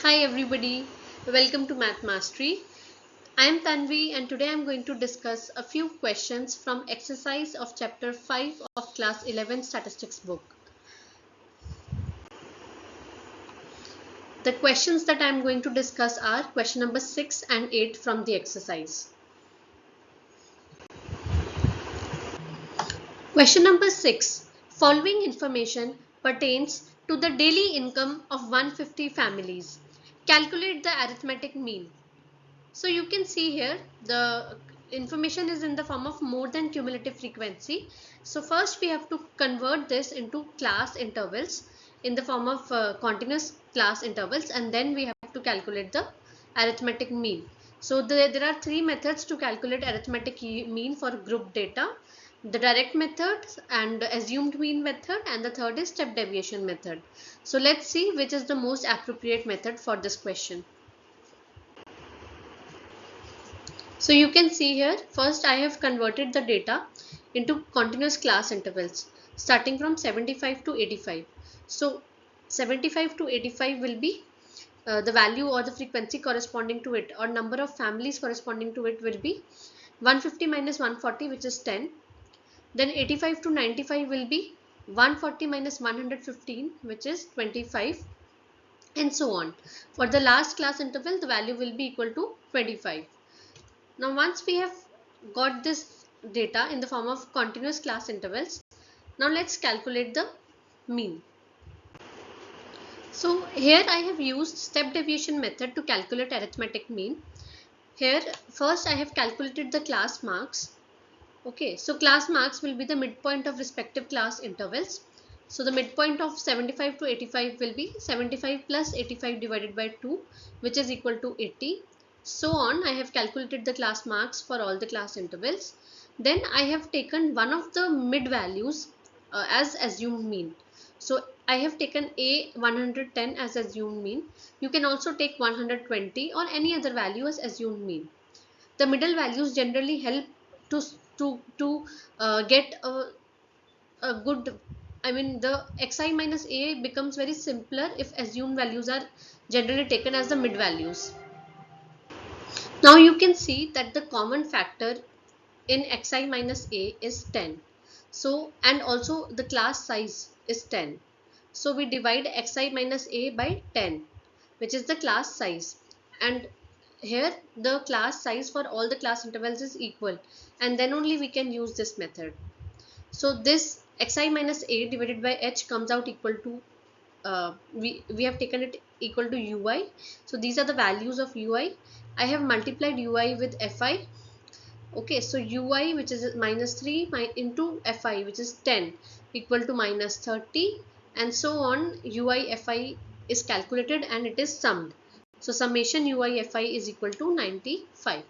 Hi everybody, welcome to Math Mastery. I am Tanvi and today I am going to discuss a few questions from exercise of chapter 5 of class 11 statistics book. The questions that I am going to discuss are question number 6 and 8 from the exercise. Question number 6. Following information pertains to the daily income of 150 families. Calculate the arithmetic mean. So you can see here the information is in the form of more than cumulative frequency. So first we have to convert this into class intervals in the form of continuous class intervals, and then we have to calculate the arithmetic mean. So there are three methods to calculate arithmetic mean for group data: the direct method and assumed mean method, and the third is step deviation method. So let's see which is the most appropriate method for this question. So you can see here, first I have converted the data into continuous class intervals starting from 75 to 85. So 75 to 85 will be the value or the frequency corresponding to it, or number of families corresponding to it will be 150 minus 140, which is 10. Then 85 to 95 will be 140 minus 115, which is 25, and so on. For the last class interval, the value will be equal to 25. Now once we have got this data in the form of continuous class intervals, now let's calculate the mean. So here I have used step deviation method to calculate arithmetic mean. Here first I have calculated the class marks. Okay, so class marks will be the midpoint of respective class intervals. So the midpoint of 75 to 85 will be 75 plus 85 divided by 2, which is equal to 80. So on, I have calculated the class marks for all the class intervals. Then I have taken one of the mid values as assumed mean. So I have taken a 110 as assumed mean. You can also take 120 or any other value as assumed mean. The middle values generally help to get a good, I mean the xi minus a becomes very simpler if assumed values are generally taken as the mid values. Now you can see that the common factor in xi minus a is 10. So, and also the class size is 10. So we divide xi minus a by 10, which is the class size. And here the class size for all the class intervals is equal, and then only we can use this method. So this xi minus a divided by h comes out equal to we have taken it equal to ui. So these are the values of ui. I have multiplied ui with fi. Okay, so ui, which is minus 3 into fi, which is 10, equal to minus 30, and so on. Ui fi is calculated and it is summed. So summation ui fi is equal to 95.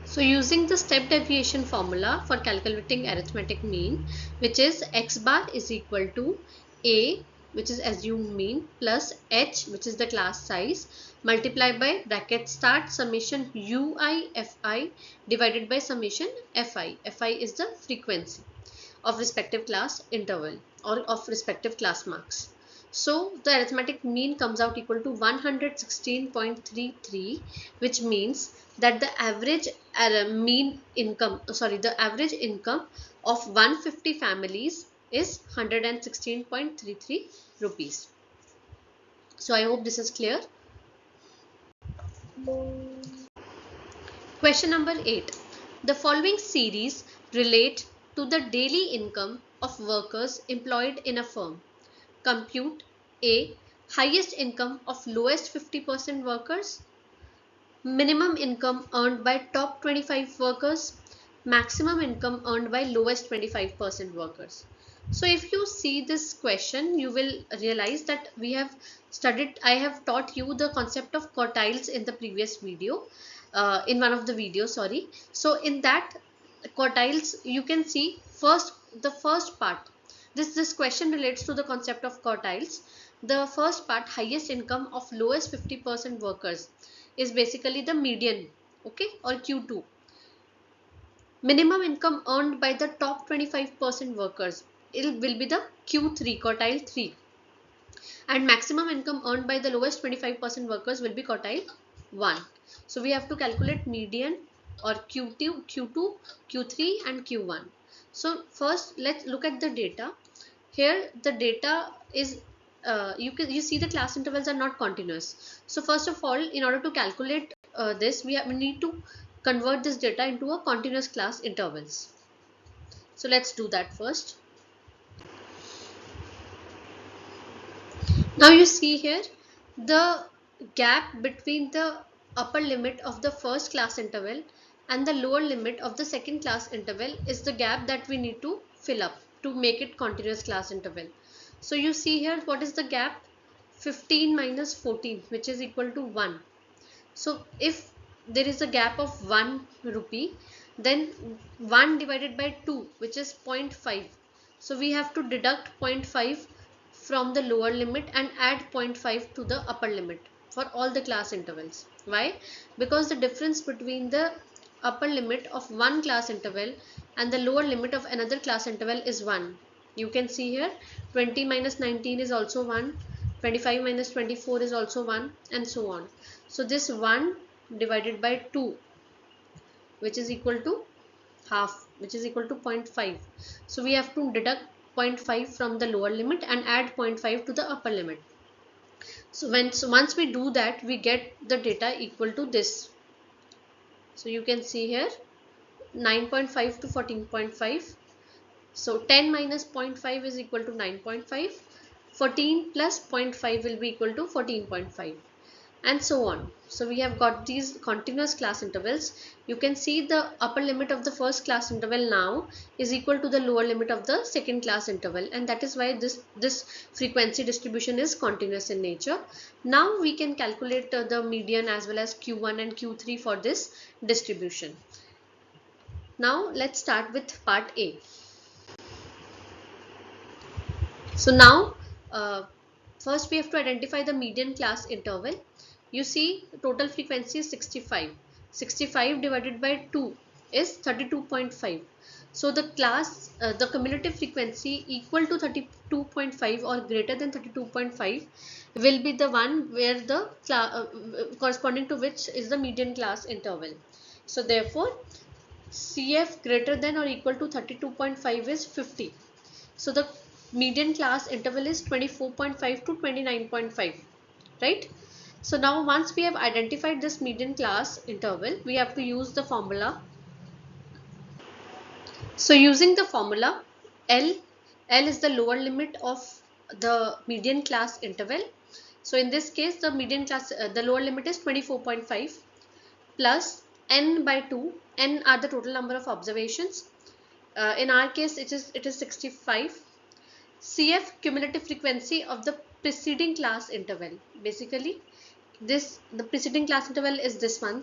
So using the step deviation formula for calculating arithmetic mean, which is x bar is equal to a, which is assumed mean, plus h, which is the class size, multiplied by bracket start summation ui fi divided by summation fi. Fi is the frequency of respective class interval or of respective class marks. So the arithmetic mean comes out equal to 116.33, which means that the average the average income of 150 families is 116.33 rupees. So I hope this is clear. Question number 8. The following series relate to the daily income of workers employed in a firm. Compute A. Highest income of lowest 50% workers. Minimum income earned by top 25 workers. Maximum income earned by lowest 25% workers. So if you see this question, you will realize that I have taught you the concept of quartiles in the previous video, in one of the videos, sorry. So in that quartiles, you can see the first part. This question relates to the concept of quartiles. The first part, highest income of lowest 50% workers, is basically the median, okay, or Q2. Minimum income earned by the top 25% workers, it will be the Q3, quartile 3. and maximum income earned by the lowest 25% workers will be quartile 1. So we have to calculate median or Q2, Q3 and Q1. So first let's look at the data. Here the data is you see the class intervals are not continuous. So first of all, in order to calculate this, we need to convert this data into a continuous class intervals. So let's do that first. Now you see here the gap between the upper limit of the first class interval and the lower limit of the second class interval is the gap that we need to fill up to make it continuous class interval. So you see here what is the gap? 15 minus 14, which is equal to 1. So if there is a gap of 1 rupee, then 1 divided by 2, which is 0.5. So we have to deduct 0.5 from the lower limit and add 0.5 to the upper limit for all the class intervals. Why? Because the difference between the upper limit of one class interval and the lower limit of another class interval is 1. You can see here 20 minus 19 is also 1, 25 minus 24 is also 1, and so on. So this 1 divided by 2, which is equal to half, which is equal to 0.5. So we have to deduct 0.5 from the lower limit and add 0.5 to the upper limit. So once we do that, we get the data equal to this. So you can see here 9.5 to 14.5. So 10 minus 0.5 is equal to 9.5. 14 plus 0.5 will be equal to 14.5. And so on. So we have got these continuous class intervals. You can see the upper limit of the first class interval now is equal to the lower limit of the second class interval, and that is why this frequency distribution is continuous in nature. Now we can calculate the median as well as Q1 and Q3 for this distribution. Now let's start with part A. So now first we have to identify the median class interval. You see total frequency is 65. 65 divided by 2 is 32.5. So the the cumulative frequency equal to 32.5 or greater than 32.5 will be the one where the corresponding to which is the median class interval. So therefore CF greater than or equal to 32.5 is 50. So the median class interval is 24.5 to 29.5, right? So now once we have identified this median class interval, we have to use the formula. So using the formula, L is the lower limit of the median class interval. So in this case, the median class, the lower limit is 24.5 plus n by 2. N are the total number of observations. In our case, it is 65. CF cumulative frequency of the preceding class interval. Basically, the preceding class interval is this one,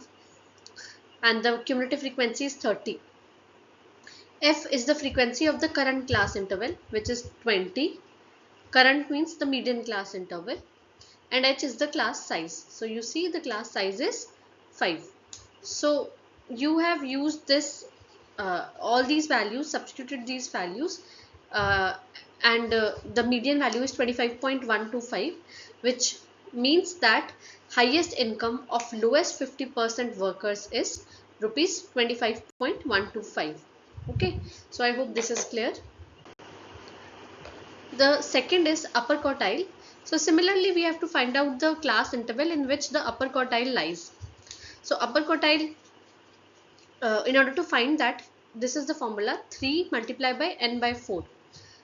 and the cumulative frequency is 30. F is the frequency of the current class interval, which is 20. Current means the median class interval, and H is the class size. So you see the class size is 5. So you have used this all these values, substituted these values, and the median value is 25.125, which means that highest income of lowest 50% workers is rupees 25.125. Okay, so I hope this is clear. The second is upper quartile. So similarly, we have to find out the class interval in which the upper quartile lies. So upper quartile, in order to find that, this is the formula: 3 multiplied by n by 4.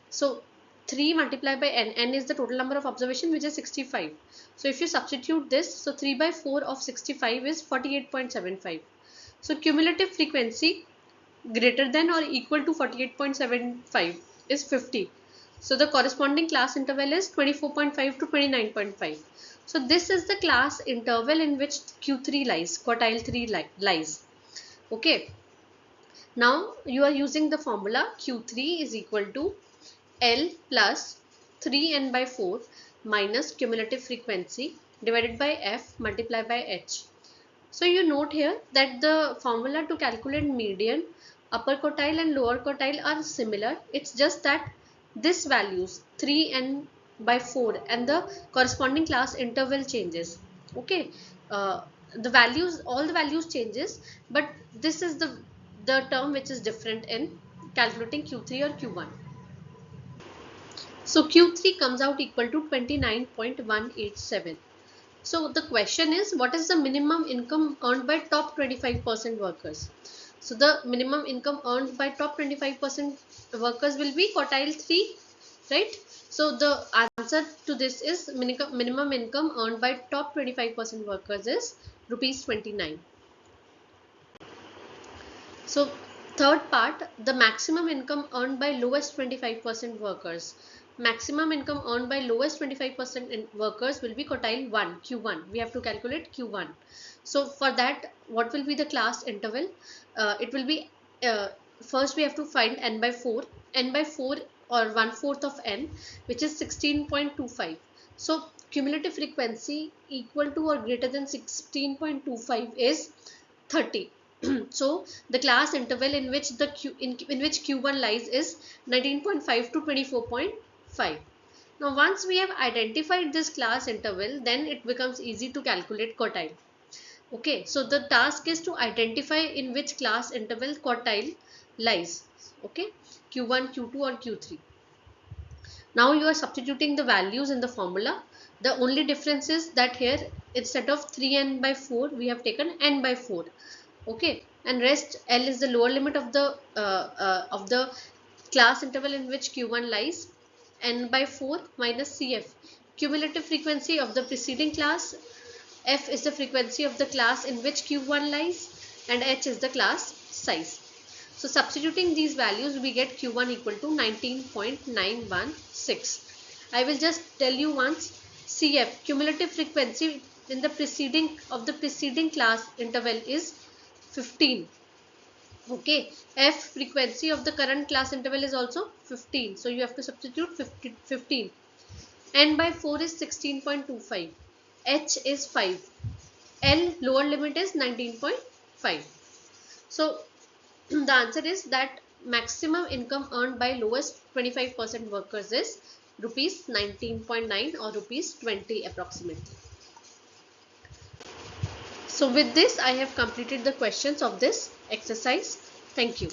So 3 multiplied by n is the total number of observation, which is 65. So if you substitute this, so 3 by 4 of 65 is 48.75. So cumulative frequency greater than or equal to 48.75 is 50. So the corresponding class interval is 24.5 to 29.5. So this is the class interval in which Q3 lies, quartile 3 lies. Okay. Now you are using the formula Q3 is equal to L plus 3n by 4 minus cumulative frequency divided by F multiplied by H. So you note here that the formula to calculate median, upper quartile and lower quartile are similar. It's just that this values 3n by 4 and the corresponding class interval changes. Okay, the values, all the values changes, but this is the term which is different in calculating Q3 or Q1. So Q3 comes out equal to 29.187. So the question is, what is the minimum income earned by top 25% workers? So the minimum income earned by top 25% workers will be quartile 3, right? So the answer to this is minimum income earned by top 25% workers is rupees 29. So third part, the maximum income earned by lowest 25% workers. Maximum income earned by lowest 25% workers will be quartile 1, Q1. We have to calculate Q1. So for that, what will be the class interval? It will be, first we have to find n by 4. N by 4 or 1/4 of n, which is 16.25. So cumulative frequency equal to or greater than 16.25 is 30. So the class interval in which in which Q1 lies is 19.5 to 24.5. Now once we have identified this class interval, then it becomes easy to calculate quartile. Okay, so the task is to identify in which class interval quartile lies. Okay, Q1, Q2 or Q3. Now you are substituting the values in the formula. The only difference is that here instead of 3n by 4 we have taken n by 4. Okay, and rest L is the lower limit of the class interval in which Q1 lies. N by 4 minus CF, cumulative frequency of the preceding class. F is the frequency of the class in which Q1 lies, and H is the class size. So substituting these values, we get Q1 equal to 19.916. I will just tell you once. CF, cumulative frequency in the preceding class interval is 15. Okay, F, frequency of the current class interval is also 15. So you have to substitute 15. N by 4 is 16.25. H is 5. L, lower limit is 19.5. So the answer is that maximum income earned by lowest 25% workers is rupees 19.9 or rupees 20 approximately. So with this, I have completed the questions of this exercise. Thank you.